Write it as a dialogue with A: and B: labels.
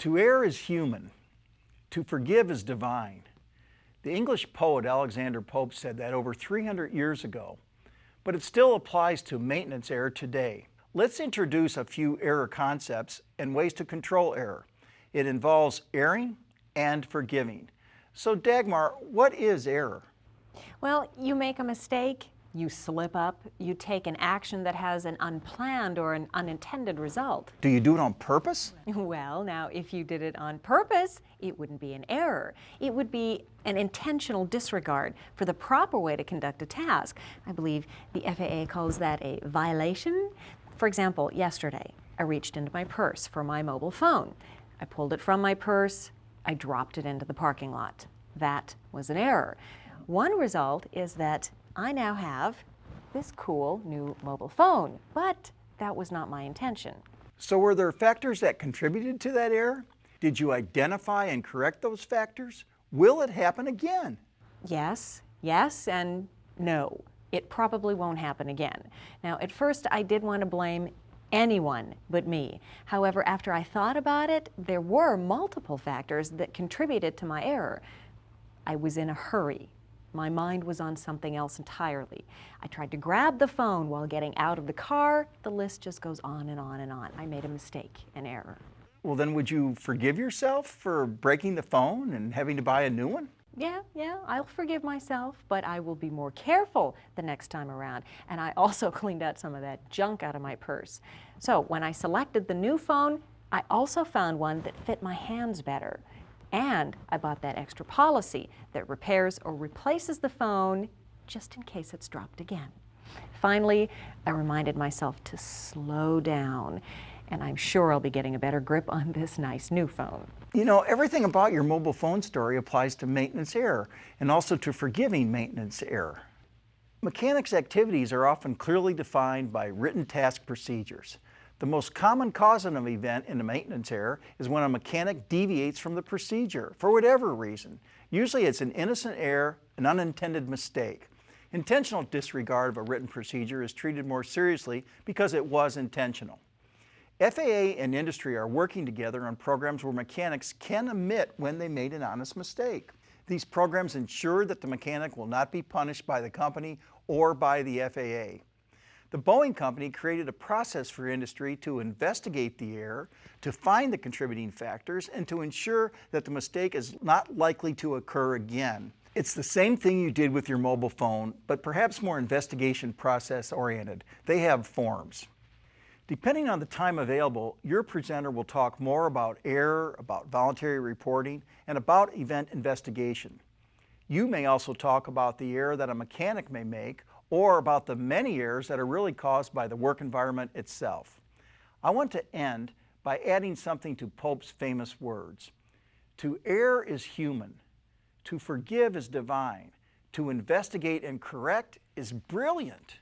A: To err is human, to forgive is divine. The English poet Alexander Pope said that over 300 years ago, but it still applies to maintenance error today. Let's introduce a few error concepts and ways to control error. It involves erring and forgiving. So Dagmar, what is error?
B: Well, you make a mistake, you slip up, you take an action that has an unplanned or an unintended result.
A: Do you do it on purpose?
B: Well, now, if you did it on purpose, it wouldn't be an error. It would be an intentional disregard for the proper way to conduct a task. I believe the FAA calls that a violation. For example, yesterday, I reached into my purse for my mobile phone. I pulled it from my purse, I dropped it into the parking lot. That was an error. One result is that I now have this cool new mobile phone, but that was not my intention.
A: So were there factors that contributed to that error? Did you identify and correct those factors? Will it happen again?
B: Yes, and no. It probably won't happen again. Now, at first I did want to blame anyone but me. However, after I thought about it, there were multiple factors that contributed to my error. I was in a hurry. My mind was on something else entirely. I tried to grab the phone while getting out of the car. The list just goes on and on and on. I made a mistake, an error.
A: Well, then would you forgive yourself for breaking the phone and having to buy a new one?
B: Yeah, I'll forgive myself, but I will be more careful the next time around. And I also cleaned out some of that junk out of my purse. So when I selected the new phone, I also found one that fit my hands better. And I bought that extra policy that repairs or replaces the phone just in case it's dropped again. Finally, I reminded myself to slow down, and I'm sure I'll be getting a better grip on this nice new phone.
A: You know, everything about your mobile phone story applies to maintenance error and also to forgiving maintenance error. Mechanics' activities are often clearly defined by written task procedures. The most common cause of an event in a maintenance error is when a mechanic deviates from the procedure for whatever reason. Usually it's an innocent error, an unintended mistake. Intentional disregard of a written procedure is treated more seriously because it was intentional. FAA and industry are working together on programs where mechanics can admit when they made an honest mistake. These programs ensure that the mechanic will not be punished by the company or by the FAA. The Boeing company created a process for industry to investigate the error, to find the contributing factors, and to ensure that the mistake is not likely to occur again. It's the same thing you did with your mobile phone, but perhaps more investigation process oriented. They have forms. Depending on the time available, your presenter will talk more about error, about voluntary reporting, and about event investigation. You may also talk about the error that a mechanic may make or about the many errors that are really caused by the work environment itself. I want to end by adding something to Pope's famous words. To err is human, to forgive is divine, to investigate and correct is brilliant.